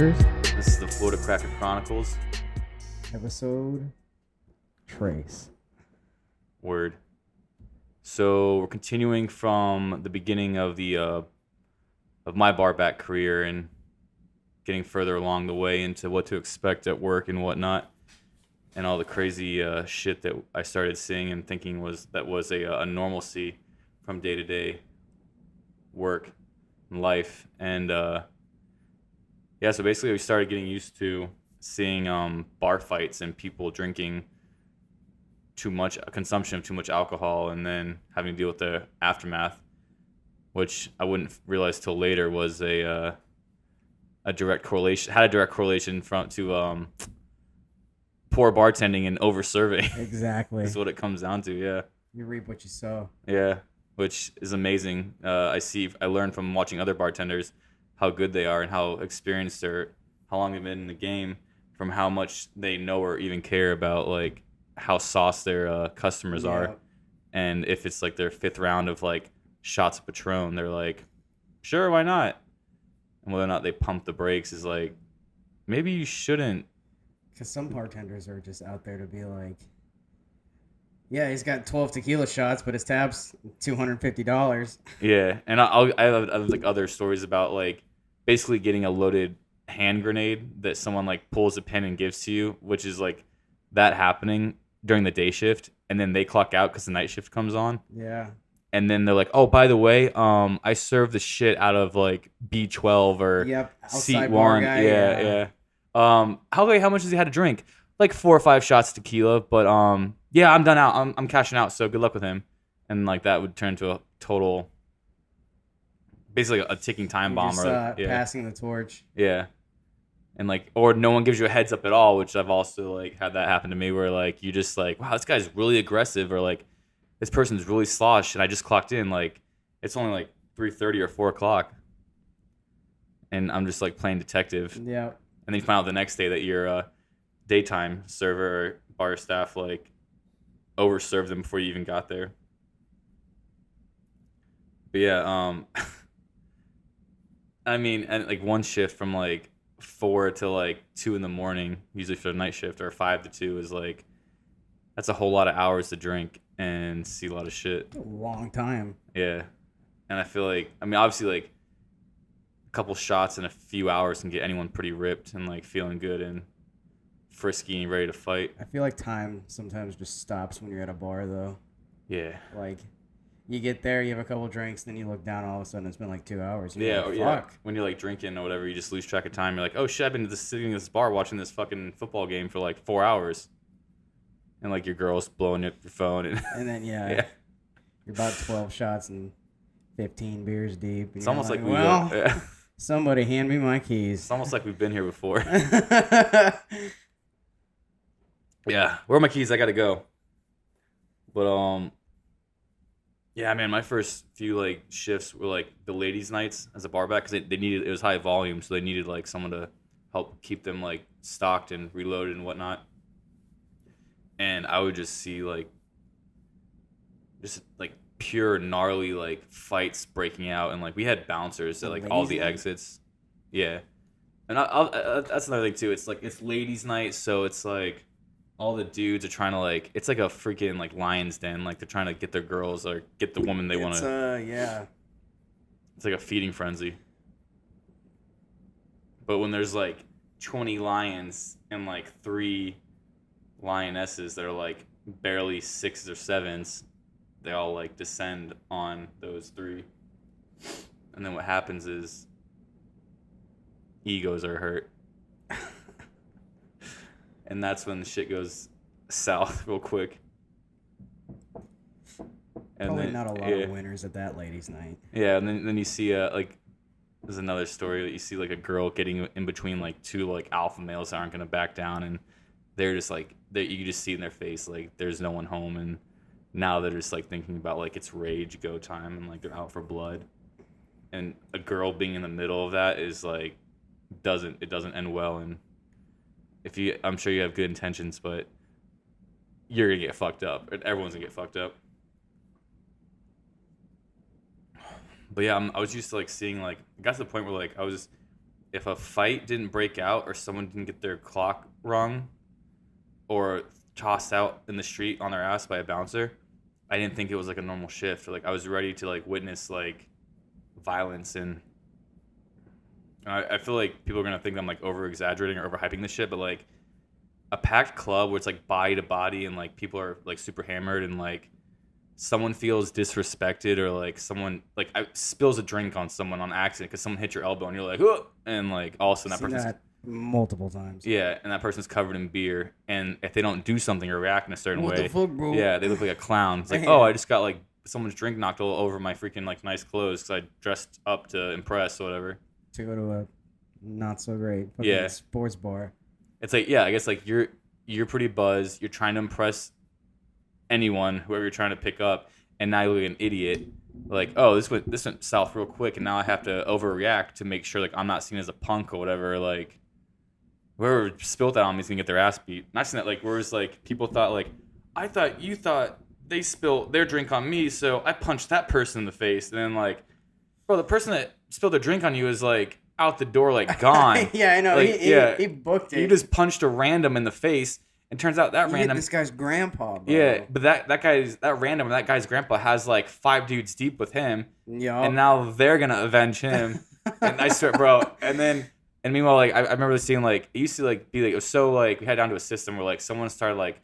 Crackers, This is the Florida Cracker Chronicles. episode Trace. Word. So we're continuing from the beginning of the of my barback career and getting further along the way into what to expect at work and whatnot, and all the crazy shit that I started seeing and thinking was a normalcy from day to day work and life. And yeah, so basically we started getting used to seeing bar fights and people drinking consumption of too much alcohol, and then having to deal with the aftermath, which I wouldn't realize till later was a direct correlation from to poor bartending and over serving. Exactly. Is what it comes down to. Yeah. You reap what you sow. Yeah, which is amazing. I learned from watching other bartenders how good they are and how experienced or how long they've been in the game, from how much they know or even care about like how sauced their customers are. And if it's like their fifth round of like shots of Patron, they're like, sure, why not? And whether or not they pump the brakes is like, maybe you shouldn't. Because some bartenders are just out there to be like, yeah, he's got 12 tequila shots, but his tab's $250. Yeah, and I have like other stories about like basically getting a loaded hand grenade that someone like pulls a pin and gives to you, which is like that happening during the day shift, and then they clock out because the night shift comes on. Yeah. And then they're like, oh, by the way, I served the shit out of like B12 or seat one. Guy, yeah. How much does he had to drink? Like 4 or 5 shots of tequila, but yeah, I'm done out. I'm cashing out, so good luck with him. And like that would turn to a total, basically a ticking time bomb. Just, passing the torch. Yeah. And like, or no one gives you a heads up at all, which I've also like had that happen to me, where like you just like, wow, this guy's really aggressive, or like this person's really slosh, and I just clocked in, like it's only like 3:30 or 4 o'clock, and I'm just like playing detective. Yeah. And then you find out the next day that your daytime server or bar staff like overserved them before you even got there. But yeah, I mean, and like one shift from like 4 to like 2 in the morning, usually for the night shift, or 5 to 2 is like, that's a whole lot of hours to drink and see a lot of shit. A long time. Yeah. And I feel like, I mean, obviously like a couple shots in a few hours can get anyone pretty ripped and like feeling good and frisky and ready to fight. I feel like time sometimes just stops when you're at a bar though. Yeah. Like, you get there, you have a couple drinks, then you look down, all of a sudden it's been like 2 hours. Yeah, like, yeah. Fuck. When you're like drinking or whatever, you just lose track of time. You're like, oh shit, I've been sitting in this bar watching this fucking football game for like 4 hours. And like your girl's blowing up your phone. And then, yeah, yeah. You're about 12 shots and 15 beers deep. It's almost like somebody hand me my keys. It's almost like we've been here before. Yeah, where are my keys? I gotta go. But yeah, man, my first few like shifts were like the ladies' nights as a barback, because they needed, it was high volume, so they needed like someone to help keep them like stocked and reloaded and whatnot. And I would just see like pure gnarly like fights breaking out, and like we had bouncers at like all the exits. Yeah, and that's another thing too. It's like it's ladies' night, so it's like all the dudes are trying to like, it's like a freaking like lion's den. Like they're trying to get their girls or get the woman they want to. Yeah. It's like a feeding frenzy. But when there's like 20 lions and like 3 lionesses that are like barely 6s or 7s, they all like descend on those 3. And then what happens is egos are hurt. And that's when the shit goes south real quick. And Probably then, not a lot of winners at that ladies' night. Yeah, and then you see like, there's another story that you see like a girl getting in between like 2 like alpha males that aren't gonna back down, and they're just like, you can just see in their face like there's no one home, and now they're just like thinking about like it's rage go time, and like they're out for blood. And a girl being in the middle of that is like, it doesn't end well. And I'm sure you have good intentions, but you're gonna get fucked up. Everyone's gonna get fucked up. But yeah, I was used to like seeing like, it got to the point where like I was if a fight didn't break out or someone didn't get their clock rung or tossed out in the street on their ass by a bouncer, I didn't think it was like a normal shift. Like I was ready to like witness like violence, and I feel like people are gonna think I'm like over exaggerating or overhyping this shit, but like a packed club where it's like body to body and like people are like super hammered and like someone feels disrespected or like someone like spills a drink on someone on accident because someone hit your elbow and you're like, "Ugh," and like all of a sudden that Seen person's that multiple times. yeah, and that person's covered in beer, and if they don't do something or react in a certain What way, the fuck, bro? yeah, they look like a clown. It's like, Man. oh, I just got like someone's drink knocked all over my freaking like nice clothes because I dressed up to impress or whatever. To go to a not so great fucking Yeah. sports bar. It's like, yeah, I guess like you're pretty buzzed. You're trying to impress anyone, whoever you're trying to pick up, and now you look like an idiot. Like, oh, this went south real quick, and now I have to overreact to make sure like I'm not seen as a punk or whatever. Like, whoever spilled that on me is gonna get their ass beat. Not saying that like, whereas like people thought like, I thought you thought they spilled their drink on me, so I punched that person in the face, and then like, bro, the person that spilled their drink on you is like out the door, like gone. Yeah, I know. Like, He booked it. You just punched a random in the face, and turns out that You hit random. this guy's grandpa, bro. Yeah, but that guy's grandpa has like 5 dudes deep with him, Yo. and now they're gonna avenge him. And I swear, bro. And meanwhile, like I remember seeing like it used to like be like it was so like we had down to a system where like someone started like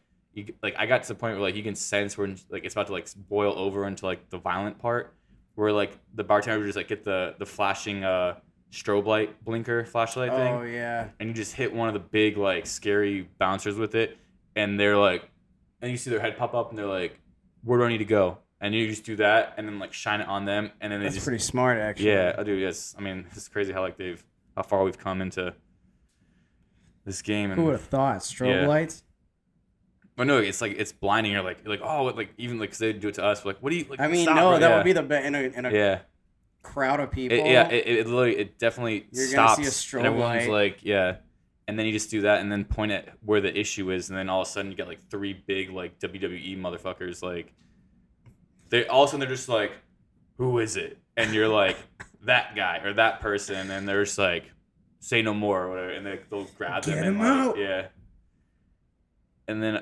I got to the point where like you can sense where like it's about to like boil over into like the violent part where like the bartender would just like get the flashing strobe light blinker flashlight thing. Oh yeah. And you just hit one of the big like scary bouncers with it, and they're like, and you see their head pop up, and they're like, "Where do I need to go?" And you just do that, and then like shine it on them, and then they That's just pretty smart, actually. yeah, I do. Yes, I mean it's crazy how like how far we've come into this game. And Who would have thought? Strobe Yeah. lights? but no, it's like it's blinding. You're like oh, like even like 'cause they do it to us. We're like, what do you like? I mean, stop, no, bro. that Yeah. would be the best in a yeah. crowd of people. It literally it definitely You're gonna stops. see a strobe and everyone's light. like, yeah. And then you just do that and then point at where the issue is, and then all of a sudden you get like 3 big like WWE motherfuckers like they all of a sudden they're just like, who is it? And you're like, that guy or that person, and they're just like, say no more or whatever, and they'll grab them Get and him like, out. yeah. And then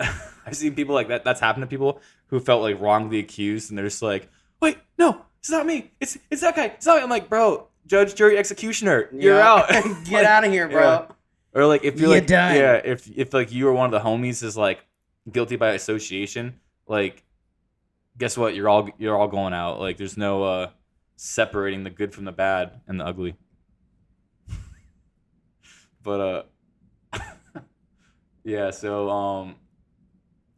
I've seen people like that. That's happened to people who felt like wrongly accused, and they're just like, "Wait, no, it's not me. It's that guy. It's not me." I'm like, "Bro, judge, jury, executioner, you're out. Get Like, out of here, bro. yeah. Or like if you're You're like, done. yeah, if like you or one of the homies is like guilty by association, like, guess what? You're all going out. Like, there's no separating the good from the bad and the ugly. But yeah, so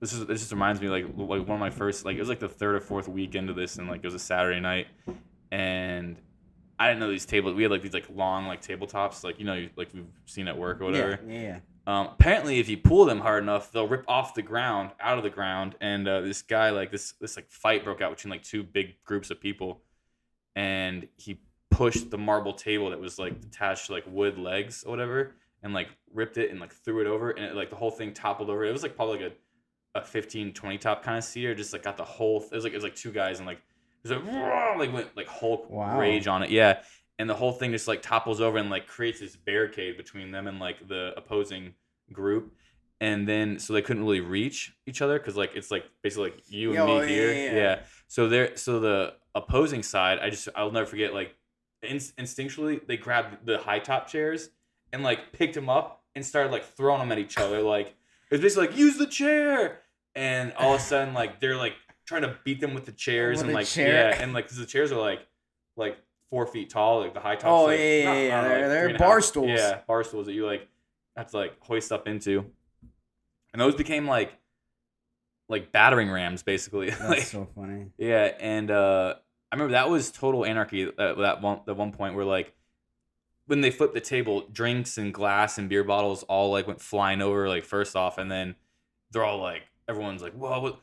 this just reminds me like one of my first like it was like the 3rd or 4th week into this, and like it was a Saturday night, and I didn't know these tables. We had like these like long like tabletops, like like we've seen at work or whatever. Yeah. Apparently, if you pull them hard enough, they'll rip off the ground, out of the ground, and this guy like this like fight broke out between like 2 big groups of people, and he pushed the marble table that was like attached to like wood legs or whatever, and like ripped it and like threw it over, and it, like the whole thing toppled over. It was like probably like a 15-20 top kind of seater, just like got the whole. It was like 2 guys, and like it was like went like Hulk rage on it, yeah. And the whole thing just like topples over and like creates this barricade between them and like the opposing group, and then so they couldn't really reach each other because like it's like basically like you and me here, yeah. So the opposing side, I'll never forget like instinctually they grabbed the high top chairs and like picked them up and started like throwing them at each other. Like it was basically like use the chair, and all of a sudden like they're like trying to beat them with the chairs and like yeah, and like 'cause the chairs are like 4 feet tall, like the high tops. Oh like, yeah. They're 3.5 bar stools. Yeah, bar stools that you like have to like hoist up into, and those became like battering rams basically. That's like, so funny. yeah, and I remember that was total anarchy at one point where like when they flipped the table, drinks and glass and beer bottles all like went flying over like first off, and then they're all like everyone's like, well,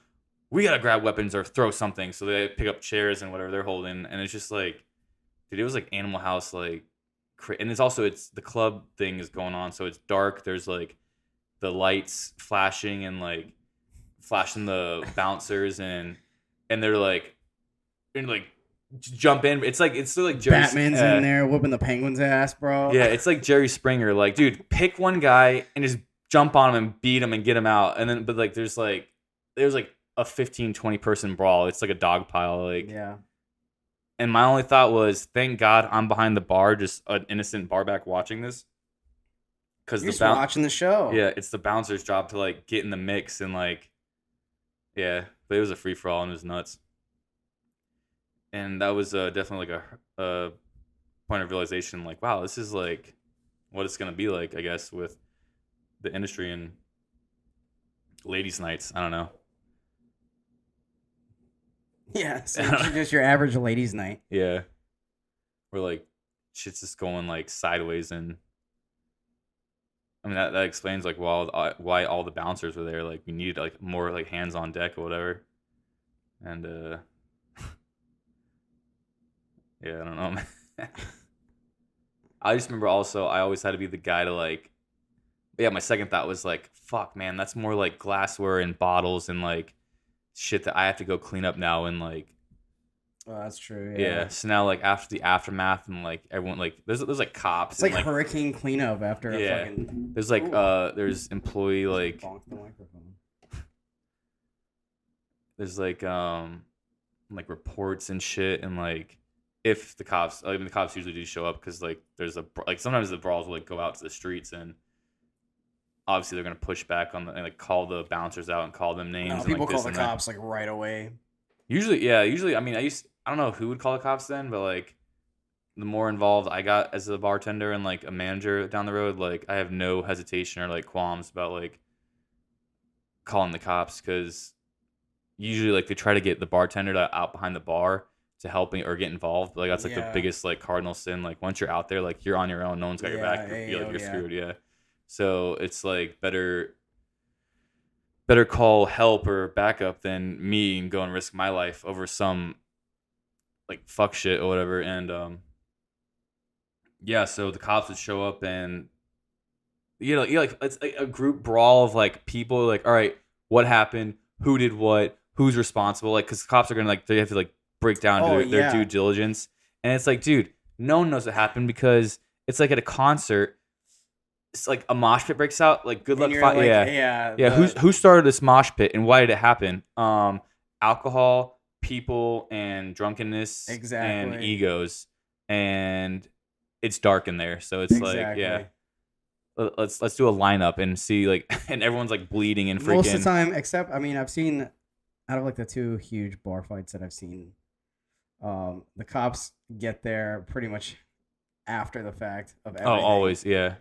we gotta grab weapons or throw something, so they pick up chairs and whatever they're holding, and it's just like, dude, it was like Animal House, like, and it's the club thing is going on, so it's dark. There's like the lights flashing and like flashing the bouncers, and they're like jump in. It's still like Jerry. Batman's in there whooping the Penguin's ass, bro. Yeah, it's like Jerry Springer. Like, dude, pick one guy and just jump on him and beat him and get him out. And then, but like, there's like a 15, 20 person brawl. It's like a dog pile. Like, Yeah. and my only thought was, thank God I'm behind the bar, just an innocent barback watching this. Because You're just watching the show. Yeah, it's the bouncer's job to like get in the mix and like, yeah. But it was a free for all and it was nuts. And that was definitely like a point of realization. Like, wow, this is like what it's gonna be like, I guess, with the industry and ladies' nights. I don't know. Yeah, so it's just your average ladies' night. Yeah, where like shit's just going like sideways, and I mean that explains like why all the bouncers were there. Like we needed like more like hands on deck or whatever. And yeah, I don't know, man. I just remember also I always had to be the guy to like. Yeah, my second thought was like, fuck, man, that's more like glassware and bottles and like shit that I have to go clean up now and like. Oh, that's true. Yeah. So now like after the aftermath and like everyone like there's like cops. It's like hurricane cleanup after a fucking. There's like there's employee like. Bonk the microphone. There's like reports and shit and like if the cops usually do show up because like there's like sometimes the brawls will like go out to the streets and. Obviously, they're gonna push back on and like call the bouncers out and call them names. No, and, people like, call the cops like right away. Usually, yeah. Usually, I mean, I don't know who would call the cops then, but like the more involved I got as a bartender and like a manager down the road, like I have no hesitation or like qualms about like calling the cops because usually like they try to get the bartender out behind the bar to help me or get involved. Like that's like the biggest like cardinal sin. Like once you're out there, like you're on your own. No one's got your back. You're screwed. Yeah. So it's like better call help or backup than me and go and risk my life over some like fuck shit or whatever. And yeah, so the cops would show up and you know like it's like a group brawl of like people like, all right, what happened? Who did what? Who's responsible? Like, because cops are gonna like they have to like break down their due diligence, and it's like, dude, no one knows what happened because it's like at a concert. It's like a mosh pit breaks out. Like good luck. Who started this mosh pit and why did it happen? Alcohol, people, and drunkenness, and egos, and it's dark in there. So it's like, yeah, let's do a lineup and see like, and everyone's like bleeding and freaking. Most of the time, except I mean, I've seen out of like the two huge bar fights that I've seen, the cops get there pretty much after the fact of everything. Oh, always, yeah.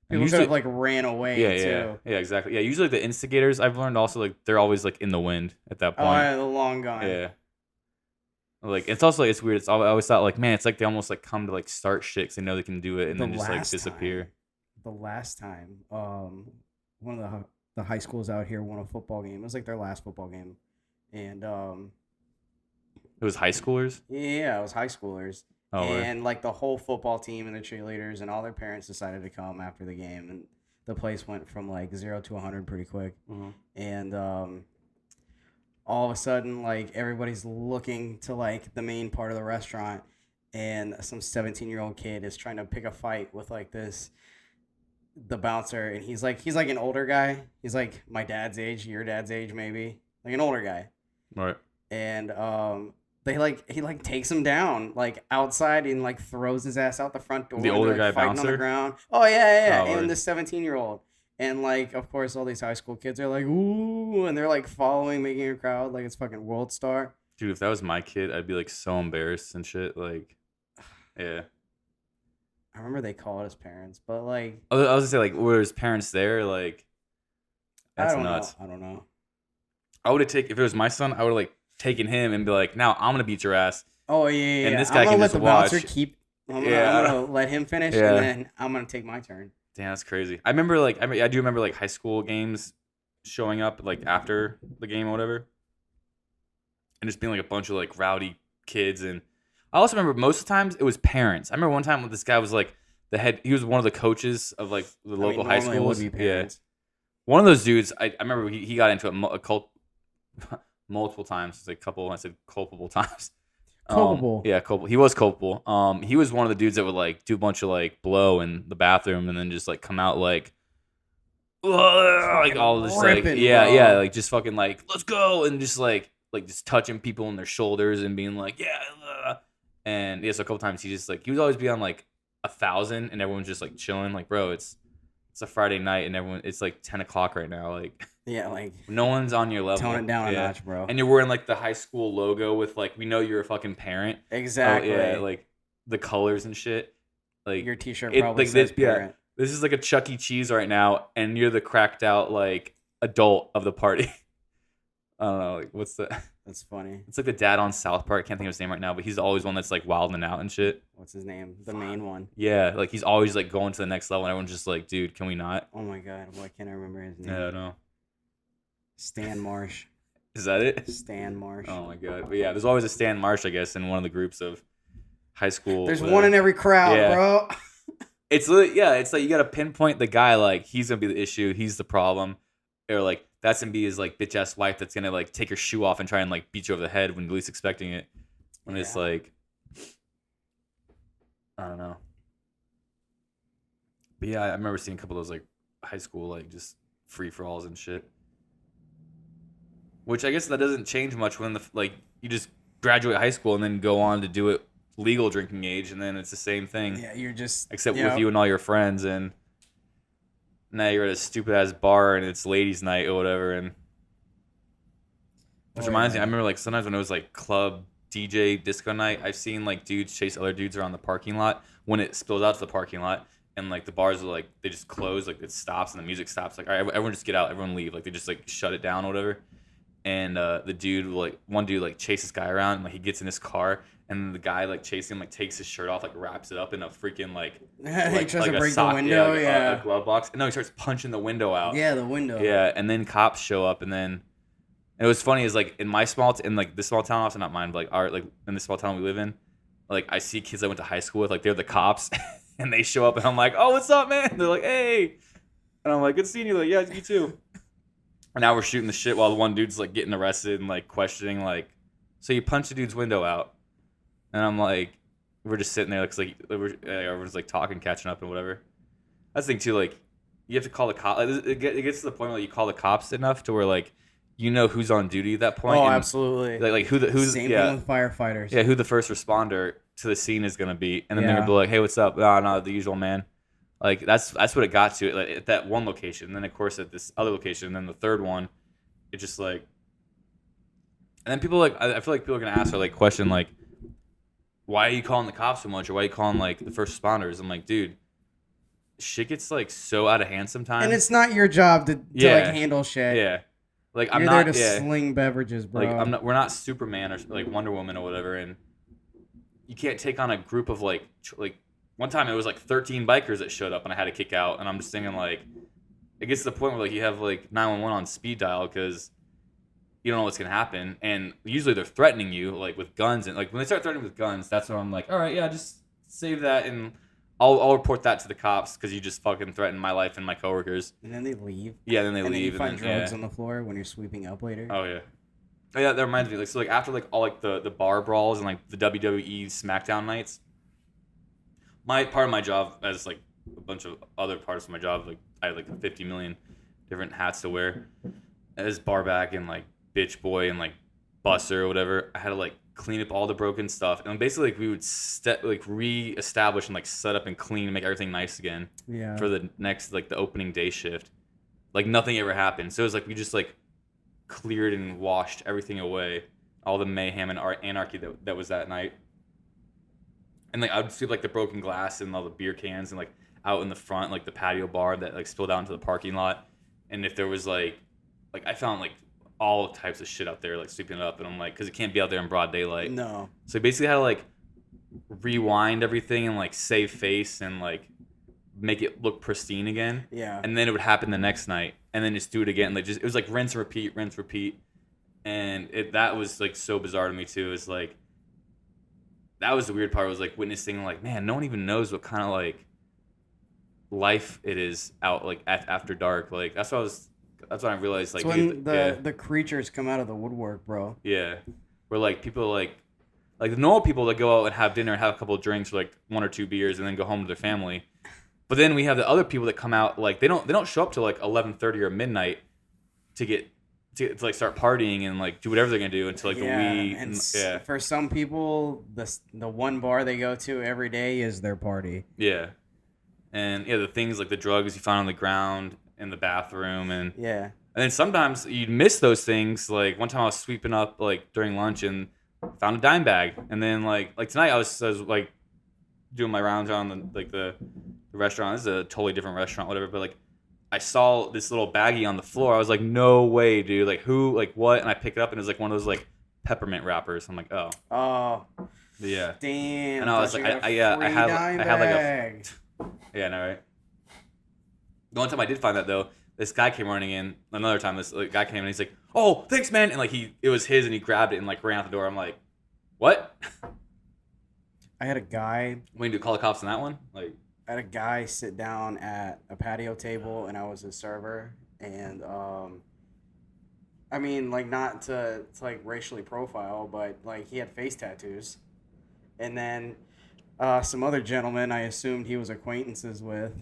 People could have like ran away too. Yeah, exactly. Yeah, usually the instigators I've learned also like they're always like in the wind at that point. Oh, yeah, the long gone. Yeah. Like it's also like it's weird. I always thought like, man, it's like they almost like come to like start shit because they know they can do it and then just like disappear. The last time, one of the high schools out here won a football game. It was like their last football game, and it was high schoolers. Yeah, it was high schoolers. Oh, and right. like the whole football team and the cheerleaders and all their parents decided to come after the game, and the place went from like 0 to 100 pretty quick. Mm-hmm. And all of a sudden, like everybody's looking to like the main part of the restaurant, and some 17-year-old kid is trying to pick a fight with like the bouncer, and he's like an older guy. He's like my dad's age, your dad's age, maybe like an older guy. Right. And he takes him down like outside and like throws his ass out the front door. The older like, guy fighting bouncer? on the ground. Oh yeah. Oh, and the 17-year-old. And like of course all these high school kids are like ooh, and they're like following, making a crowd like it's fucking World Star. Dude, if that was my kid, I'd be like so embarrassed and shit. Like, yeah. I remember they called his parents, but like I was gonna say like were his parents there? Like, that's nuts. I don't know. I would have taken if it was my son. I would have like taken him and be like, now I'm gonna beat your ass. Oh yeah. And this guy can just watch. I'm gonna let him finish, and then I'm gonna take my turn. Damn, that's crazy. I do remember like high school games showing up like after the game or whatever, and just being like a bunch of like rowdy kids. And I also remember most of the times it was parents. I remember one time when this guy was like the head. He was one of the coaches of like the local high schools. Yeah. One of those dudes. I remember he got into a cult. multiple times. It's like a couple. I said culpable times. Culpable. Yeah, culpable. He was culpable. He was one of the dudes that would like do a bunch of like blow in the bathroom and then just like come out like, like all this like ripping, yeah, bro. like just fucking like let's go and just like just touching people on their shoulders and being like and yeah, so a couple times he would always be on like 1,000 and everyone's just like chilling like bro it's a Friday night and everyone it's like 10 o'clock right now like Yeah, like no one's on your level. tone it down yeah. a notch, bro. And you're wearing like the high school logo with like we know you're a fucking parent. Exactly. Oh, yeah, like the colors and shit. Like your T-shirt probably like says this, parent. Yeah, this is like a Chuck E. Cheese right now, and you're the cracked out like adult of the party. I don't know, like what's the? That's funny. It's like the dad on South Park. Can't think of his name right now, but he's always one that's like wilding out and shit. What's his name? The main one. Yeah, like he's always like going to the next level, and everyone's just like, dude, can we not? Oh my god, why can't I remember his name? Yeah, I don't know. Stan Marsh. Is that it? Stan Marsh. Oh my god. But yeah, there's always a Stan Marsh, I guess, in one of the groups of high school. There's one in every crowd, Yeah. bro. It's like you gotta pinpoint the guy like he's gonna be the issue, he's the problem, or like that's gonna be his like bitch ass wife that's gonna like take her shoe off and try and like beat you over the head when you're least expecting it. When it's like, I don't know. But yeah, I remember seeing a couple of those like high school like just free for alls and shit. Which I guess that doesn't change much when like you just graduate high school and then go on to do it legal drinking age, and then it's the same thing. Yeah, you're just except with you and all your friends, and now you're at a stupid ass bar and it's ladies' night or whatever. And which reminds me, I remember like sometimes when it was like club DJ disco night, I've seen like dudes chase other dudes around the parking lot when it spills out to the parking lot. And like the bars are like they just close, like it stops and the music stops. Like all right, everyone just get out, everyone leave. Like they just like shut it down or whatever. And the dude, like one dude, like chases this guy around, and like he gets in his car, and the guy like chasing him, like takes his shirt off, like wraps it up in a freaking like he tries like to a break sock, the window, a glove box, and no, he starts punching the window out. Yeah, the window. Yeah, and then cops show up, and then it was funny is like in my in like this small town, also not mine, but like our like in the small town we live in, like I see kids I went to high school with, like they're the cops, and they show up, and I'm like, oh, what's up, man? They're like, hey, and I'm like, good seeing you. Like, yeah, you too. And now we're shooting the shit while the one dude's like getting arrested and like questioning like, so you punched the dude's window out, and I'm like, we're just sitting there like, everyone's like talking, catching up and whatever. That's the thing too, like you have to call the cops. Like, it gets to the point where you call the cops enough to where like you know who's on duty at that point. Oh, and, absolutely. Like who's same thing with firefighters. Yeah, who the first responder to the scene is gonna be, and then they're gonna be like, hey, what's up? Oh, no, the usual man. Like that's what it got to like, at that one location. And then of course at this other location, and then the third one, it just like. And then people like I feel like people are gonna ask or like question like, why are you calling the cops so much, or why are you calling like the first responders? I'm like, dude, shit gets like so out of hand sometimes. And it's not your job to like handle shit. Yeah, like You're I'm not there to sling beverages, bro. Like we're not Superman or like Wonder Woman or whatever, and you can't take on a group of like one time it was like 13 bikers that showed up and I had to kick out, and I'm just thinking like it gets to the point where like you have like 911 on speed dial because you don't know what's gonna happen, and usually they're threatening you like with guns, and like when they start threatening with guns, that's when I'm like, all right, yeah, just save that and I'll report that to the cops because you just fucking threatened my life and my coworkers. And then they leave. Yeah, then they leave. leave. And then you find drugs on the floor when you're sweeping up later. Oh yeah. Oh yeah, that reminds me. Like so, like after like all like the bar brawls and like the WWE SmackDown nights, part of my job as like a bunch of other parts of my job, like I had like 50 million different hats to wear as barback and like bitch boy and like busser or whatever. I had to like clean up all the broken stuff, and basically like we would re-establish and like set up and clean and make everything nice again. Yeah. For the next like the opening day shift, like nothing ever happened. So it was like we just like cleared and washed everything away, all the mayhem and anarchy that was that night. And like I would see like the broken glass and all the beer cans and like out in the front, like the patio bar that like spilled out into the parking lot. And if there was like I found like all types of shit out there, like sweeping it up, and I'm like, because it can't be out there in broad daylight. No. So I basically had to like rewind everything and like save face and like make it look pristine again. Yeah. And then it would happen the next night, and then just do it again. Like it was like rinse, repeat, and that was like so bizarre to me too. It's like that was the weird part. Was like witnessing like, man, no one even knows what kind of like life it is out like after dark. Like that's what That's when I realized like It's when dude, the creatures come out of the woodwork, bro. yeah, where like people like the normal people that go out and have dinner and have a couple of drinks or like 1 or 2 beers and then go home to their family. But then we have the other people that come out like they don't show up till like 11:30 or midnight to get to like start partying and like do whatever they're gonna do until like For some people, the one bar they go to every day is their party. Yeah, and the things like the drugs you find on the ground in the bathroom and then sometimes you'd miss those things. Like one time I was sweeping up like during lunch and found a dime bag, and then like tonight I was like doing my rounds around the restaurant. This is a totally different restaurant, whatever, but like I saw this little baggie on the floor. I was like, no way, dude. Like, who, like, what? And I pick it up, and it was like one of those, like, peppermint wrappers. I'm like, oh. Oh. Yeah. Damn. And I was like, I had like a. Yeah, no, right? The one time I did find that, though, this guy came running in. Another time, this guy came in, and he's like, oh, thanks, man. And, like, it was his, and he grabbed it and, like, ran out the door. I'm like, what? I had a guy. We need to call the cops on that one? Like. I had a guy sit down at a patio table, and I was his server, and I mean, like, not to like racially profile, but like he had face tattoos, and then some other gentleman I assumed he was acquaintances with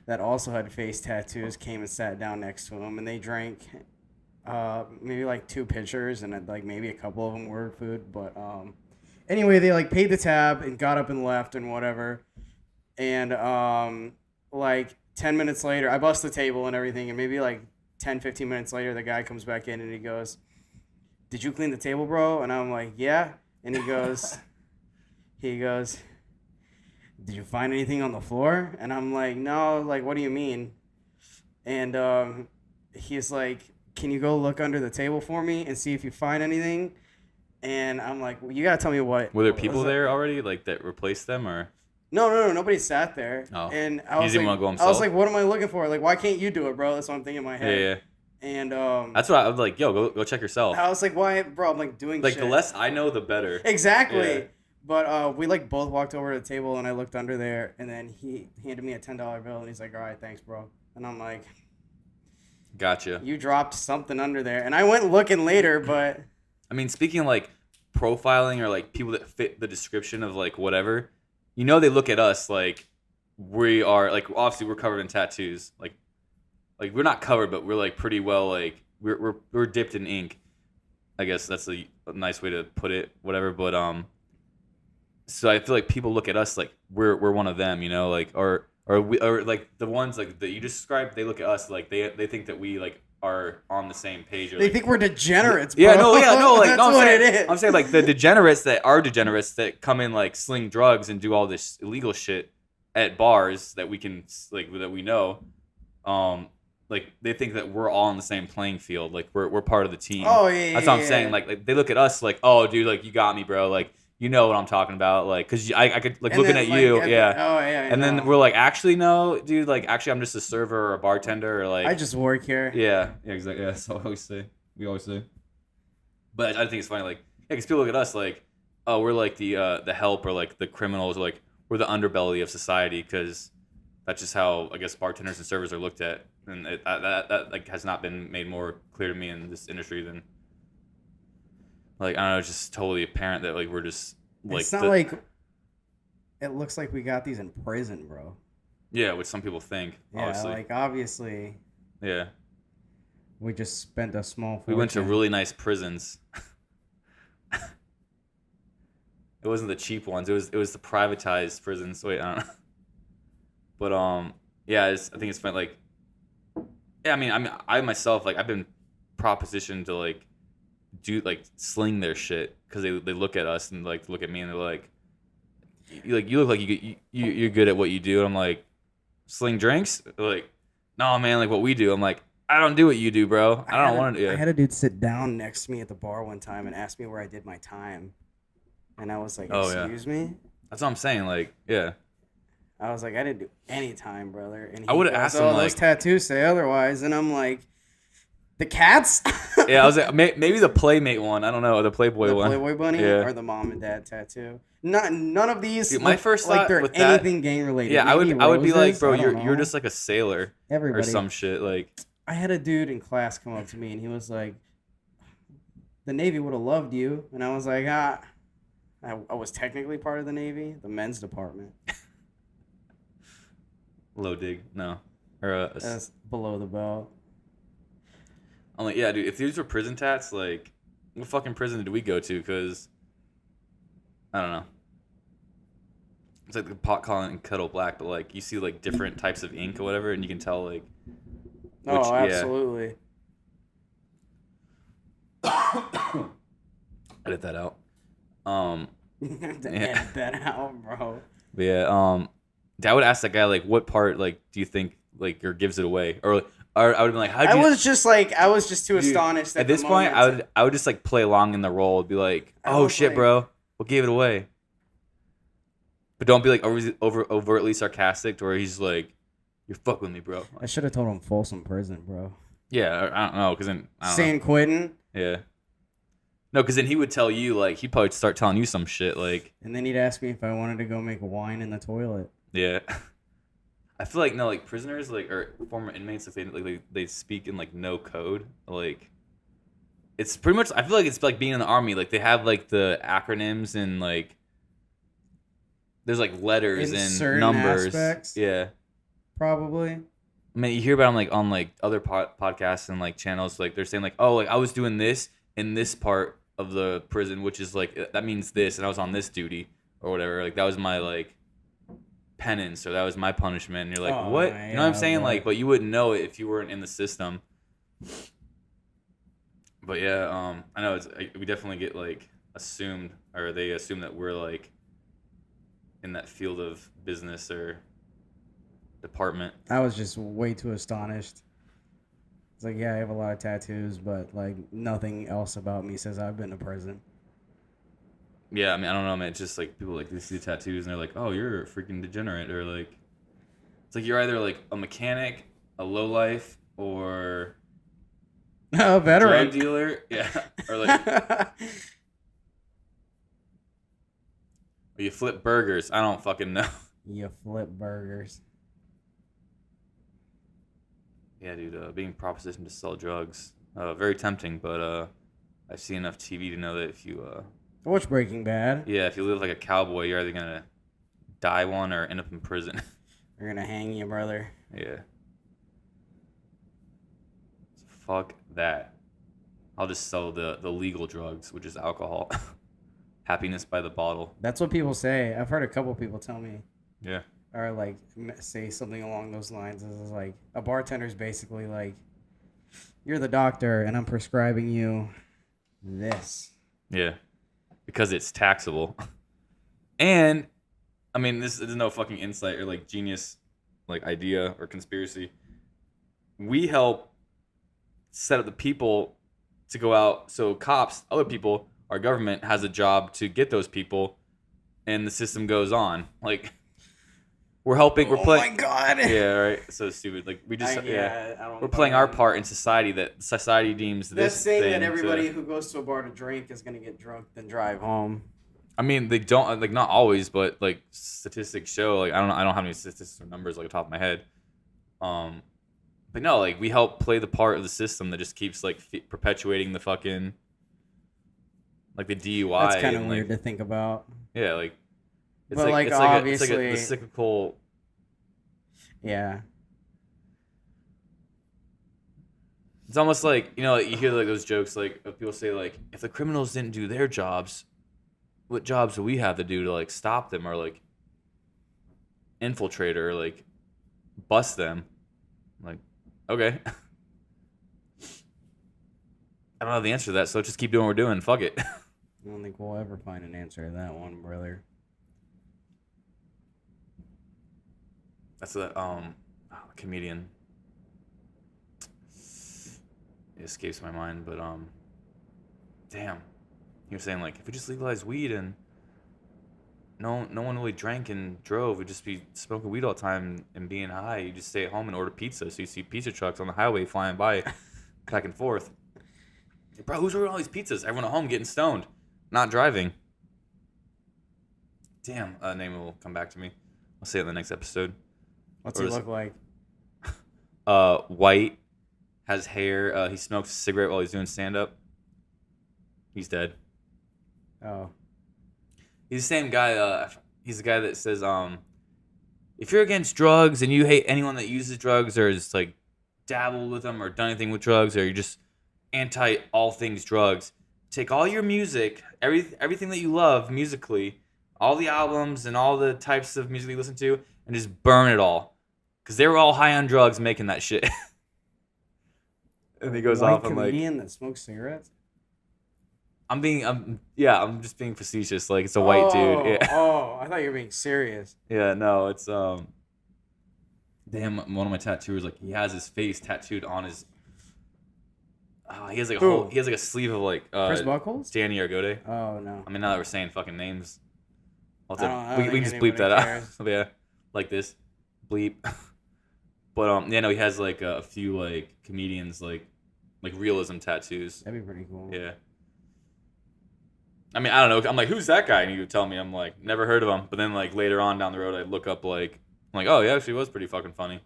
that also had face tattoos came and sat down next to him, and they drank maybe like 2 pitchers, and like maybe a couple of them were food, but anyway, they like paid the tab and got up and left and whatever. And, like, 10 minutes later, I bust the table and everything, and maybe, like, 10, 15 minutes later, the guy comes back in, and he goes, did you clean the table, bro? And I'm like, yeah. And he goes, did you find anything on the floor? And I'm like, no, like, what do you mean? And he's like, can you go look under the table for me and see if you find anything? And I'm like, well, you got to tell me what. Were there people there already, like, that replaced them, or? No, nobody sat there. Oh. And I was didn't like, want to go himself? I was like, what am I looking for? Like, why can't you do it, bro? That's what I'm thinking in my head. Yeah. And that's what I was like, yo, go check yourself. I was like, why, bro? I'm like doing like shit. The less I know, the better. Exactly. Yeah. But we like both walked over to the table, and I looked under there, and then he handed me a $10 bill, and he's like, all right, thanks, bro. And I'm like, gotcha. You dropped something under there, and I went looking later, but I mean, speaking of, like, profiling or like people that fit the description of like whatever. You know, they look at us like we are like obviously we're covered in tattoos. Like we're not covered, but we're like pretty well like we're dipped in ink. I guess that's a nice way to put it. Whatever, but so I feel like people look at us like we're one of them. You know, like or like the ones like that you just described. They look at us like they think that we like are on the same page. Or, they like, think we're degenerates, bro. Yeah, no, like that's no, what it is. I'm saying like the degenerates that come in like sling drugs and do all this illegal shit at bars that we can like that we know. Like they think that we're all on the same playing field. Like we're part of the team. Oh yeah. That's what I'm saying. Like they look at us like, oh dude, like you got me, bro. Like you know what I'm talking about. Like because I could like and looking at you, yeah. Oh yeah. And then we're like, actually no, dude. Like actually, I'm just a server or a bartender or like. I just work here. Yeah, exactly. Yeah, that's what we always say. But I think it's funny, like, yeah, because people look at us like, oh, we're like the help or like the criminals, or like we're the underbelly of society, because that's just how I guess bartenders and servers are looked at, and that like has not been made more clear to me in this industry than. Like, I don't know, it's just totally apparent that, like, we're just, like... It's not like... It looks like we got these in prison, bro. Yeah, which some people think, obviously. Yeah, like, obviously... Yeah. We just spent a small fortune. We went to really nice prisons. It wasn't the cheap ones. It was the privatized prisons. Wait, I don't know. But, yeah, I think it's fun, like... Yeah, I mean, I myself, like, I've been propositioned to, like... do like sling their shit because they look at us and like look at me and they're like you look like you're good at what you do. And I'm like, sling drinks? They're like, no man, like what we do. I'm like, I don't do what you do, bro. I don't want to do it. I had a dude sit down next to me at the bar one time and ask me where I did my time, and I was like, excuse me? That's what I'm saying. Like, yeah, I was like, I didn't do any time, brother. And I would have asked him, like, those tattoos say otherwise. And I'm like, the cats? Yeah, I was like, maybe the Playmate one. I don't know, the Playboy one. The Playboy bunny, yeah. Or the mom and dad tattoo. None of these. Dude, my first thought like they're with that, anything gang related. Yeah, Maybe I would be like, bro, roses, you're just like a sailor. Everybody. Or some shit. Like, I had a dude in class come up to me and he was like, "The Navy would have loved you," and I was like, I was technically part of the Navy, the men's department. Low dig, no, or That's below the belt. I'm like, yeah, dude. If these were prison tats, like, what fucking prison did we go to? Because I don't know. It's like the pot calling and kettle black, but like you see like different types of ink or whatever, and you can tell like which. Oh, absolutely. Yeah. Edit that out. To edit that out, bro. But yeah. I would ask that guy like, what part like do you think like or gives it away, or I would have been like, I was just too astonished. At this point, I would just like play along in the role, and be like, oh shit, bro, what gave it away? But don't be like overtly sarcastic, where he's like, "You're fucking with me, bro." I should have told him Folsom Prison, bro. Yeah, I don't know, because then San Quentin. Yeah. No, because then he would tell you like he'd probably start telling you some shit like. And then he'd ask me if I wanted to go make wine in the toilet. Yeah. I feel like no, like prisoners like or former inmates if they speak in like no code like. It's pretty much. I feel like it's like being in the army. Like they have like the acronyms and like. There's like letters and numbers. Aspects, yeah, probably. I mean, you hear about them like on like other podcasts and like channels. Like they're saying like, oh, like I was doing this in this part of the prison, which is like that means this, and I was on this duty or whatever. Like that was my like penance or that was my punishment. And you're like, what? You know what I'm saying? Like, but you wouldn't know it if you weren't in the system. But yeah, I know we definitely get like assumed, or they assume that we're like. In that field of business or department. I was just way too astonished. It's like, yeah, I have a lot of tattoos, but like nothing else about me says I've been to prison. Yeah, I mean, I don't know, man. It's just like people like they see the tattoos and they're like, "Oh, you're a freaking degenerate," or like, it's like you're either like a mechanic, a lowlife, or a veteran drug dealer. Yeah, or like. You flip burgers. I don't fucking know. You flip burgers. Yeah, dude. Being propositioned to sell drugs. Very tempting, but I've seen enough TV to know that if you... Watch Breaking Bad. Yeah, if you live like a cowboy, you're either going to die one or end up in prison. They're going to hang you, brother. Yeah. So fuck that. I'll just sell the legal drugs, which is alcohol. Happiness by the bottle. That's what people say. I've heard a couple people tell me. Yeah. Or like say something along those lines. It's like a bartender's basically like, you're the doctor and I'm prescribing you this. Yeah. Because it's taxable. And I mean, this is no fucking insight or like genius like idea or conspiracy. We help set up the people to go out, so cops, other people, our government has a job to get those people, and the system goes on. Like, we're helping. We're playing. Oh my god. Yeah, right. So stupid. Like we just. I we're playing our part in society that society deems this. That's saying thing that everybody who goes to a bar to drink is gonna get drunk then drive home. I mean, they don't like not always, but like statistics show. Like I don't have any statistics or numbers like off the top of my head. But no, like we help play the part of the system that just keeps like perpetuating the fucking. Like the DUI. That's kind of weird to think about. Yeah, like. It's but like obviously, it's like the cyclical. Yeah. It's almost like like, you hear like those jokes like people say like if the criminals didn't do their jobs, what jobs do we have to do to like stop them or like infiltrate or like bust them? Like, okay. I don't have the answer to that, so let's just keep doing what we're doing. Fuck it. I don't think we'll ever find an answer to that one, brother. That's a comedian. It escapes my mind, but damn. He was saying like if we just legalize weed and no one really drank and drove, we'd just be smoking weed all the time and being high. You just stay at home and order pizza, so you see pizza trucks on the highway flying by back and forth. Hey, bro, who's ordering all these pizzas? Everyone at home getting stoned, not driving. Damn, name will come back to me. I'll say it in the next episode. What's he look like? White, has hair. He smokes a cigarette while he's doing stand-up. He's dead. Oh. He's the same guy. He's the guy that says, if you're against drugs and you hate anyone that uses drugs or is like dabbled with them or done anything with drugs, or you're just anti all things drugs, take all your music, everything that you love musically, all the albums and all the types of music you listen to, and just burn it all, because they were all high on drugs making that shit. And he goes off and like, comedian that smokes cigarettes. I'm just being facetious. Like, it's a white dude. Yeah. Oh, I thought you were being serious. Yeah, no, it's damn, one of my tattooers, like, he has his face tattooed on his. He has like a sleeve of like Chris Buckles? Danny Argode. Oh no. I mean, now that we're saying fucking names, I don't we can just bleep that out. Yeah, like this, bleep. But yeah, no, he has like a few like comedians like realism tattoos. That'd be pretty cool. Yeah. I mean, I don't know. I'm like, who's that guy? And he would tell me. I'm like, never heard of him. But then like later on down the road, I'd look up like, I'm like, oh, he actually was pretty fucking funny.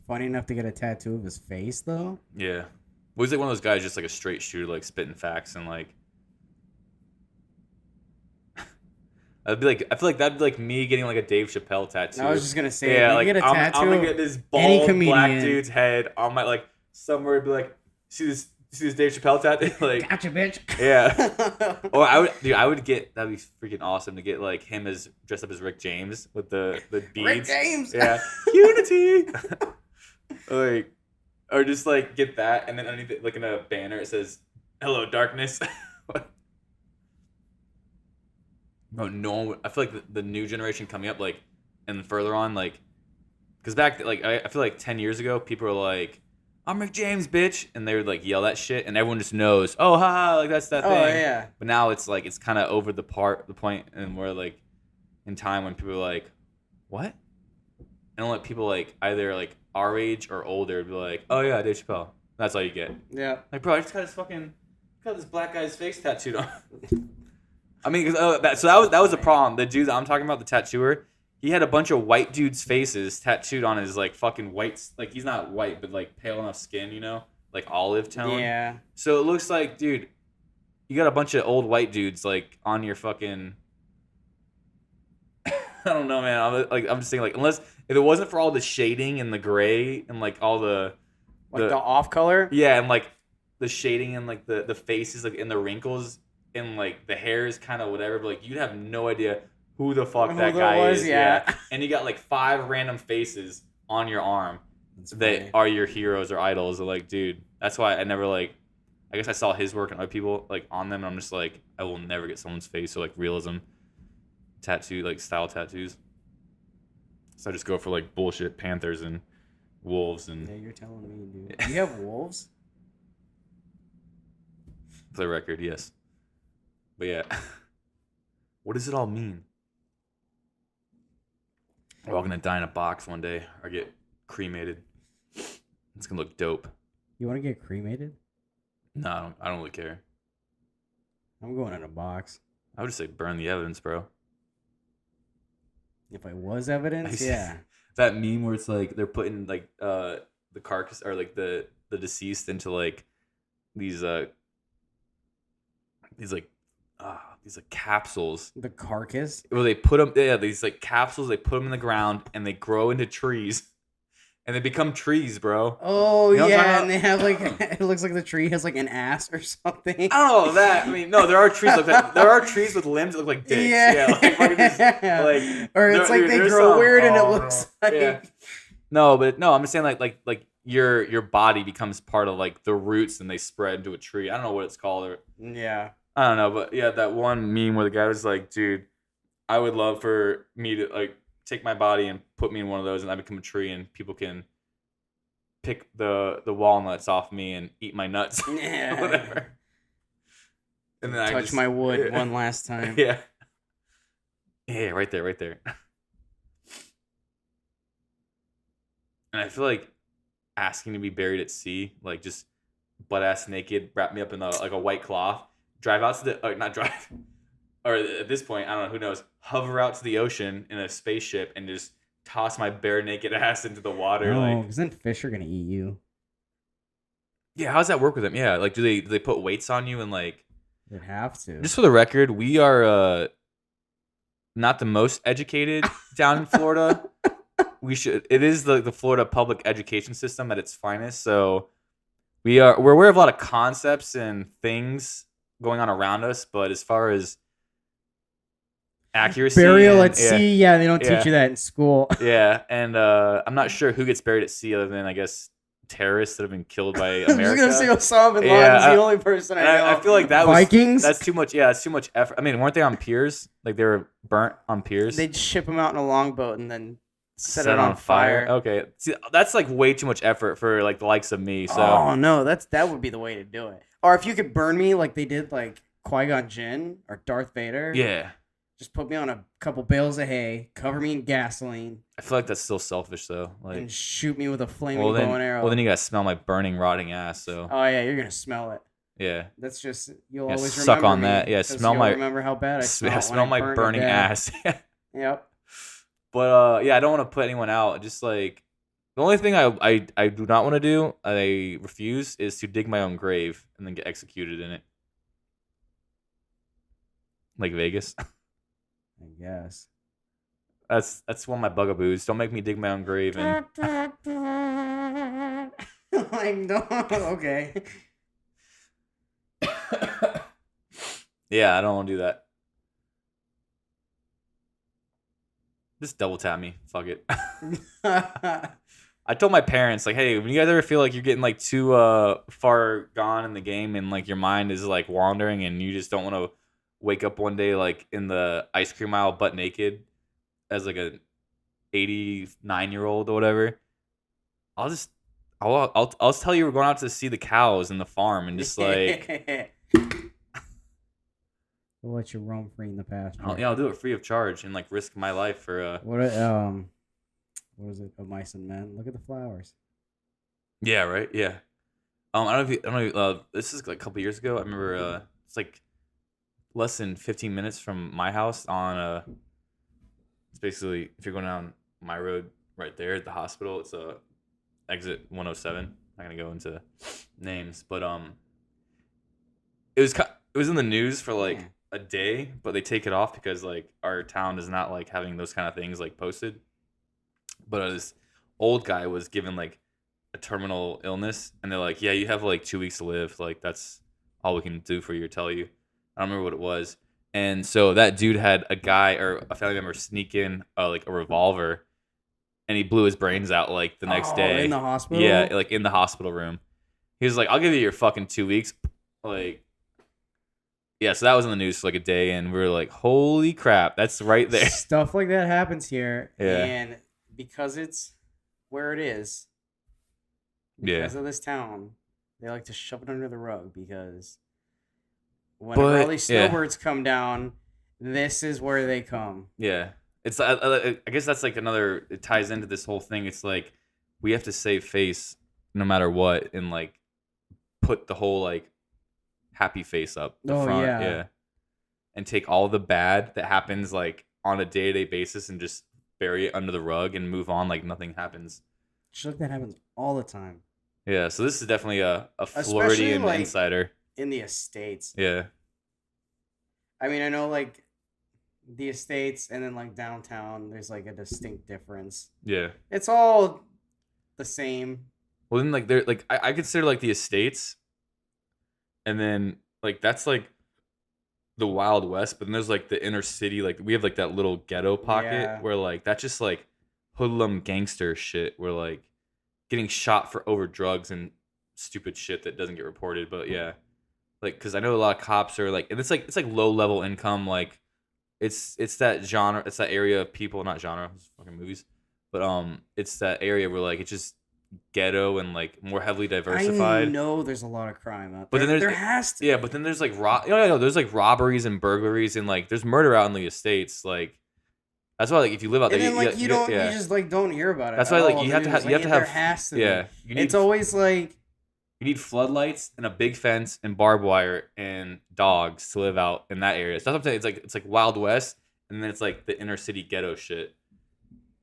Funny enough to get a tattoo of his face though. Yeah. Well, he's like one of those guys, just like a straight shooter, like spitting facts and like. I'd be like, I feel like that'd be like me getting like a Dave Chappelle tattoo. I was just gonna say, yeah, if like you get a tattoo, I'm gonna get this bald black dude's head on my like somewhere. Be like, see this Dave Chappelle tattoo? Like, gotcha, bitch. Yeah. Or I would get, that'd be freaking awesome to get like him as dressed up as Rick James with the beads. Rick James. Yeah. Unity. Like, or just like get that, and then underneath it, like in a banner, it says, "Hello, darkness." Bro, no one. I feel like the new generation coming up, like, and further on, like, because back, like, I feel like 10 years ago, people were like, "I'm Rick James, bitch," and they would like yell that shit, and everyone just knows, oh, haha, like that's that thing. Oh yeah. But now it's like it's kind of over the point, and we're like in time when people are like, "What?" And let people like either like our age or older be like, "Oh yeah, Dave Chappelle." That's all you get. Yeah. Like, bro, I just got this black guy's face tattooed on. I mean, so that was a problem. The dude that I'm talking about, the tattooer, he had a bunch of white dudes' faces tattooed on his like fucking white, like he's not white, but like pale enough skin, you know, like olive tone. Yeah. So it looks like, dude, you got a bunch of old white dudes like on your fucking. I don't know, man. I'm just saying, like, unless if it wasn't for all the shading and the gray and like all the off color. Yeah, and like the shading and like the faces, like in the wrinkles and like the hair is kind of whatever, but like you'd have no idea who the fuck that guy is. Yeah. And you got like 5 random faces on your arm That's that funny. are your heroes or idols. Like, dude, that's why I never like. I guess I saw his work and other people like on them, and I'm just like, I will never get someone's face or like realism tattoo, like style tattoos. So I just go for like bullshit panthers and wolves and. Yeah, you're telling me, dude. You have wolves? For the record, yes. But yeah, what does it all mean? We're all gonna die in a box one day or get cremated. It's gonna look dope. You want to get cremated? No, I don't really care. I'm going in a box. I would just say burn the evidence, bro. If I was evidence, yeah. That meme where it's like they're putting like the carcass or like the deceased into like these capsules. The carcass? Well, they put them, yeah, these like capsules, they put them in the ground and they grow into trees. And they become trees, bro. Oh, you know yeah, and they have like, it looks like the tree has like an ass or something. Oh, that, I mean, no, there are trees like that. There are trees with limbs that look like dicks. Yeah. Like, or it's like they grow weird and it looks like. Yeah. No, but no, I'm just saying like your body becomes part of like the roots and they spread into a tree. I don't know what it's called. Or, yeah. I don't know, but yeah, that one meme where the guy was like, dude, I would love for me to like take my body and put me in one of those and I become a tree and people can pick the walnuts off me and eat my nuts. Yeah. Whatever. And then touch my wood one last time. Yeah. Yeah, right there. And I feel like asking to be buried at sea, like just butt ass naked, wrap me up in like a white cloth, drive out to the not drive, or at this point I don't know, who knows, hover out to the ocean in a spaceship and just toss my bare naked ass into the water. No, like, because then fish are gonna eat you. Yeah, how does that work with them? Yeah, like do they put weights on you and like They'd have to. just for the record, we are not the most educated down in Florida. It is the Florida public education system at its finest. So we're aware of a lot of concepts and things going on around us, but as far as accuracy, Burial and, at sea. Yeah, they don't teach you that in school. Yeah, and I'm not sure who gets buried at sea other than I guess terrorists that have been killed by I'm America. just gonna say Osama bin Laden's the only person I know. I feel like Vikings. That's too much. Yeah, that's too much effort. I mean, weren't they on piers? Like they were burnt on piers. They'd ship them out in a longboat and then set it on fire. Okay, see, that's like way too much effort for like the likes of me. So oh no, that would be the way to do it. Or if you could burn me like they did like Qui-Gon Jinn or Darth Vader. Yeah. Just put me on a couple bales of hay, cover me in gasoline. I feel like that's still selfish though. Like and shoot me with a flaming bow and arrow. Well, then you gotta smell my burning, rotting ass. So. Oh yeah, you're gonna smell it. Yeah. That's just you'll always suck remember on me that. Yeah, smell my. Remember how bad I smell. Yeah, smell my burning ass. Yep. But yeah, I don't want to put anyone out. Just like the only thing I do not want to do, I refuse, is to dig my own grave and then get executed in it. Like Vegas. I guess. That's one of my bugaboos. Don't make me dig my own grave and like no, okay. Yeah, I don't want to do that. Just double tap me. Fuck it. I told my parents, like, hey, when you guys ever feel like you're getting like too far gone in the game and like your mind is like wandering and you just don't want to wake up one day like in the ice cream aisle butt naked as like a 89-year-old or whatever, I'll tell you we're going out to see the cows in the farm and just like we'll let you roam free in the pasture. I'll do it free of charge and like risk my life for what is it? Mice and Men. Look at the flowers. Yeah, right. Yeah. I don't know. This is like a couple years ago. I remember it's like less than 15 minutes from my house on it's basically if you're going down my road right there at the hospital, it's exit 107. I'm not gonna go into names, but it was in the news for like a day, but they take it off because like our town is not like having those kind of things like posted. But this old guy was given like a terminal illness, and they're like, yeah, you have like 2 weeks to live. Like that's all we can do for you or tell you. I don't remember what it was. And so that dude had a guy or a family member sneak in like a revolver, and he blew his brains out like the next day. In the hospital? Yeah, like in the hospital room. He was like, I'll give you your fucking 2 weeks. Like, yeah, so that was in the news for like a day, and we were like, holy crap, that's right there. Stuff like that happens here. Yeah. And because it's where it is, because of this town, they like to shove it under the rug because whenever all these snowbirds come down, this is where they come. Yeah. It's I guess that's like another, it ties into this whole thing. It's like we have to save face no matter what and like put the whole like happy face up the front. Yeah. And take all the bad that happens like on a day-to-day basis and just bury it under the rug and move on like nothing happens. Shit like that happens all the time. Yeah, so this is definitely a Floridian like, insider. In the Estates. Yeah. I mean, I know like the Estates and then like downtown, there's like a distinct difference. Yeah. It's all the same. Well, then like they're like I consider like the Estates, and then like that's like the Wild West, but then there's like the inner city, like we have like that little ghetto pocket where like that's just like hoodlum gangster shit where like getting shot for over drugs and stupid shit that doesn't get reported. But yeah, like because I know a lot of cops are like, and it's like low level income, like it's that genre, it's that area of people, not genre, it's fucking movies, but it's that area where like it's just ghetto and like more heavily diversified. I know there's a lot of crime out there. But then there has to. Yeah, but then there's like there's like robberies and burglaries and like there's murder out in the Estates. Like that's why like if you live out there, and then like you just like don't hear about it. That's why like you have to have there has to. Yeah, it's always like you need floodlights and a big fence and barbed wire and dogs to live out in that area. So that's what I'm saying. It's like Wild West, and then it's like the inner city ghetto shit.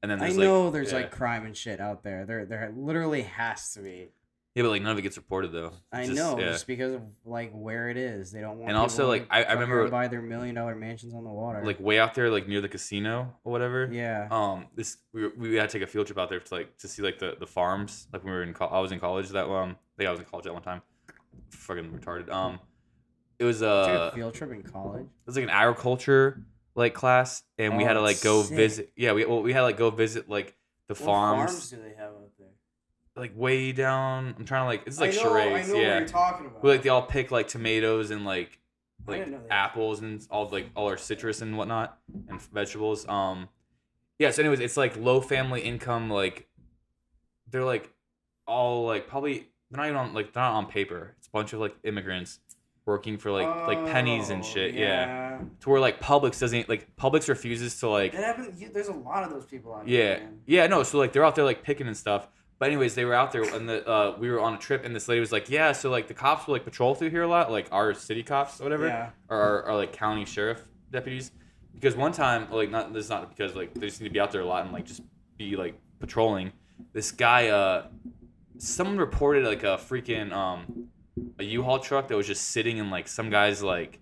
And then I know there's like crime and shit out there. There literally has to be. Yeah, but like none of it gets reported though. I Just, know, yeah. just because of like where it is. They don't want And people also, like, I fucking remember, buy their $1 million mansions on the water. like way out there, like near the casino or whatever. Yeah. This we had to take a field trip out there to see like the farms. Like when we were I was in college that I think I was in college at one time. Fucking retarded. It was Took a field trip in college. it was like an agriculture like class, and we had to like go sick. visit. Yeah, we had to like go visit like the What farms. farms do they have out there? Like way down. I'm trying to like it's like I know charades. what Yeah, you're talking about. where like they all pick like tomatoes and like I didn't know that. apples and all our citrus and whatnot and vegetables. Yeah. So anyways, it's like low family income. Like they're like all like probably they're not even on like they're not on paper. It's a bunch of like immigrants working for like pennies and shit. Yeah. To where like Publix refuses to like. That happens. There's a lot of those people out Yeah. here. Man. Yeah. No. So like they're out there like picking and stuff. But anyways, they were out there and we were on a trip and this lady was like, yeah, so like the cops will like patrol through here a lot, like our city cops or whatever, Yeah. or our like county sheriff deputies. Because one time, like not because like they just need to be out there a lot and like just be like patrolling. This guy, someone reported like a freaking a U-Haul truck that was just sitting in like some guy's like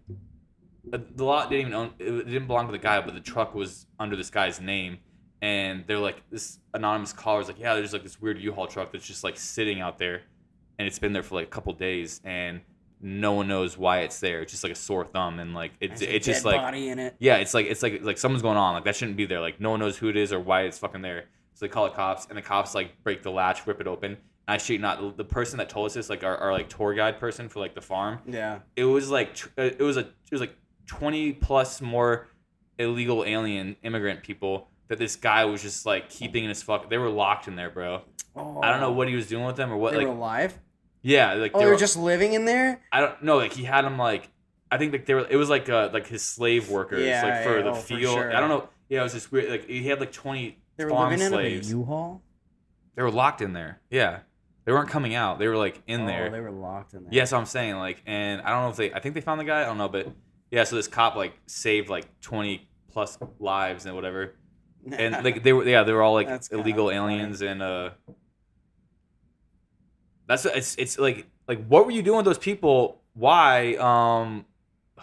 the lot didn't even own it didn't belong to the guy, but the truck was under this guy's name. And they're like, this anonymous caller's like, yeah, there's like this weird U-Haul truck that's just like sitting out there, and it's been there for like a couple days, and no one knows why it's there. It's just like a sore thumb, and like it's just like body in it. yeah, it's like something's going on. Like that shouldn't be there. Like no one knows who it is or why it's fucking there. So they call the cops, and the cops like break the latch, rip it open. And I shit you not, the person that told us this, like our like tour guide person for like the farm. Yeah. It was like 20 plus more illegal alien immigrant people that this guy was just like keeping in his they were locked in there, bro. Oh. I don't know what he was doing with them or what. They like were alive? Yeah, like they were just living in there? I don't know, like he had them like I think like they were. It was like his slave workers, yeah, like for the for field. sure. I don't know. Yeah, it was just weird. Like he had like 20 They were farm living slaves. in a U-Haul? They were locked in there. Yeah, they weren't coming out. They were like in there. They were locked in there. Yeah, so I'm saying like, and I don't know if I think they found the guy. I don't know, but yeah. So this cop like saved like 20 plus lives and whatever. And like they were all like That's illegal kinda funny. aliens and that's it's like what were you doing with those people? Why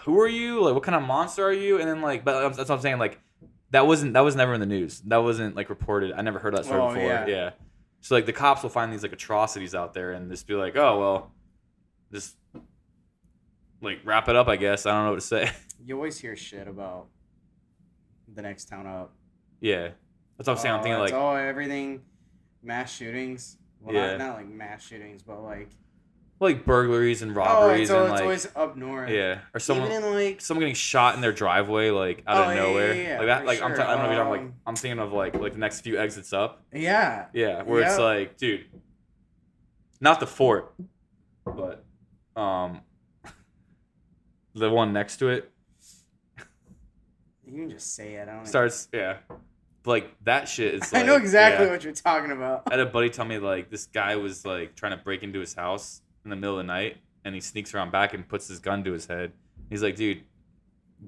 who are you? Like what kind of monster are you? And then like but that's what I'm saying, like that was never in the news. That wasn't like reported. I never heard that story before. Yeah. So like the cops will find these like atrocities out there and just be like, "Oh, well, just like wrap it up, I guess." I don't know what to say. You always hear shit about the next town up. Yeah. That's what I'm saying. I'm thinking like everything mass shootings. Well, Yeah. not like mass shootings, but like burglaries and robberies and it's like always up north. yeah, or someone Even in like someone getting shot in their driveway like out of nowhere. yeah, like that for like sure. I don't know if you're talking like I'm thinking of like the next few exits up. yeah. Yeah, where it's Yep. like, dude, not the fort, but the one next to it You can just say it. I don't starts like that shit is like I know exactly yeah. what you're talking about. I had a buddy tell me like this guy was like trying to break into his house in the middle of the night and he sneaks around back and puts his gun to his head. He's like, dude,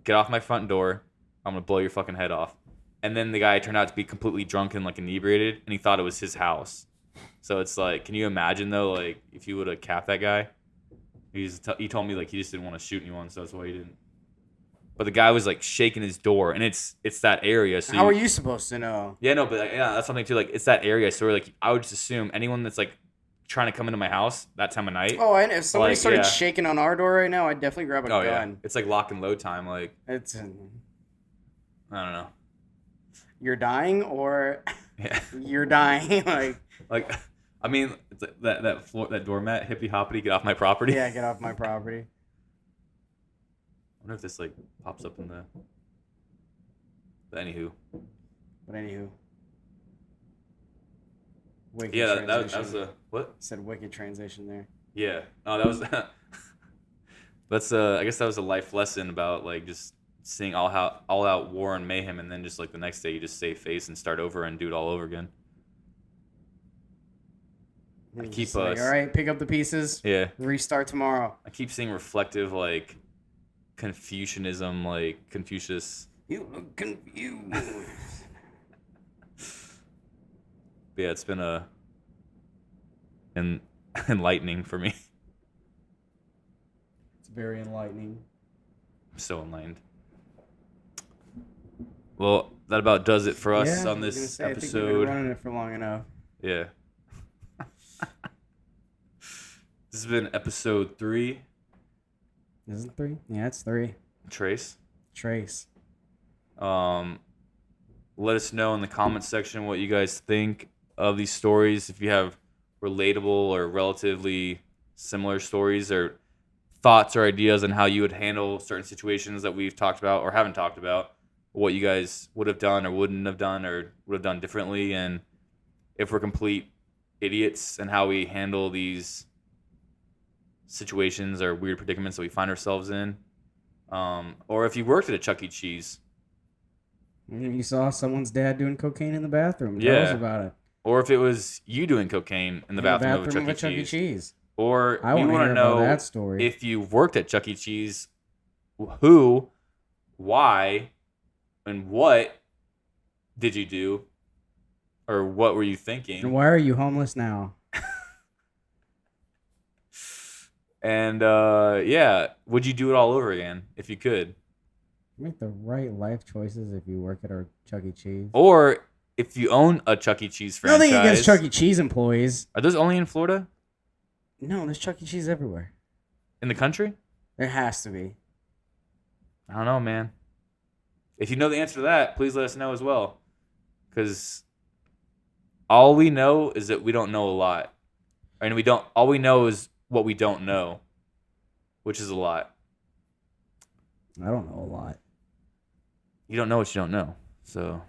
get off my front door. I'm gonna blow your fucking head off. And then the guy turned out to be completely drunk and like inebriated and he thought it was his house. So it's like, can you imagine though, like if you would have capped that guy? He told me like he just didn't want to shoot anyone, so that's why he didn't. But the guy was like shaking his door, and it's that area. So How are you supposed to know? Yeah, no, but yeah, that's something too. Like it's that area, so like I would just assume anyone that's like trying to come into my house that time of night. Oh, and if somebody like, started yeah. shaking on our door right now, I'd definitely grab a gun. Yeah, it's like lock and load time. Like It's I don't know. You're dying or Yeah, you're dying. like I mean it's like that doormat hippy hoppity, get off my property. Yeah, get off my property. I wonder if this like pops up in the anywho. But anywho. Wicked Yeah, that was transition. a what? Said wicked transition there. Yeah. No, that was that's I guess that was a life lesson about like just seeing all out war and mayhem, and then just like the next day you just save face and start over and do it all over again. I keep Just like, all right, pick up the pieces. Yeah. Restart tomorrow. I keep seeing reflective like Confucianism, like Confucius. You look confused. But yeah, it's been and enlightening for me. It's very enlightening. I'm so enlightened. Well, that about does it for us Yeah, on I was this gonna say, I think we've episode. been running it for long enough. Yeah. This has been episode 3. Is it 3? Yeah, it's 3. Trace. Let us know in the comments section what you guys think of these stories. If you have relatable or relatively similar stories or thoughts or ideas on how you would handle certain situations that we've talked about or haven't talked about, what you guys would have done or wouldn't have done or would have done differently, and if we're complete idiots and how we handle these situations or weird predicaments that we find ourselves in. Or if you worked at a Chuck E. Cheese. You saw someone's dad doing cocaine in the bathroom. Yeah. Tell us about it. Or if it was you doing cocaine in the bathroom of a Chuck E. Cheese. Or I we want to know that story. if you worked at Chuck E. Cheese, who, why, and what did you do? Or what were you thinking? And why are you homeless now? And yeah, would you do it all over again if you could? Make the right life choices if you work at a Chuck E. Cheese. Or if you own a Chuck E. Cheese franchise. Nothing against Chuck E. Cheese employees. Are those only in Florida? No, there's Chuck E. Cheese everywhere. In the country? There has to be. I don't know, man. If you know the answer to that, please let us know as well. Because all we know is that we don't know a lot. And all we know is what we don't know, which is a lot. I don't know a lot. You don't know what you don't know. So,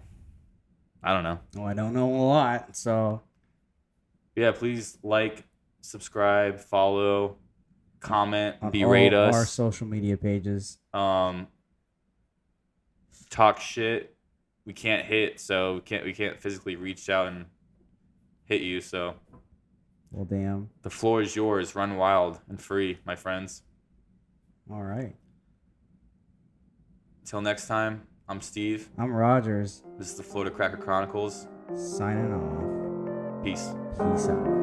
I don't know. Well, I don't know a lot, so. Yeah, please like, subscribe, follow, comment, On berate all us. our social media pages. Talk shit. We can't hit, so we can't physically reach out and hit you, so. Well, damn. The floor is yours. Run wild and free, my friends. All right. Until next time, I'm Steve. I'm Rogers. This is the Florida Cracker Chronicles. Signing off. Peace. Peace out.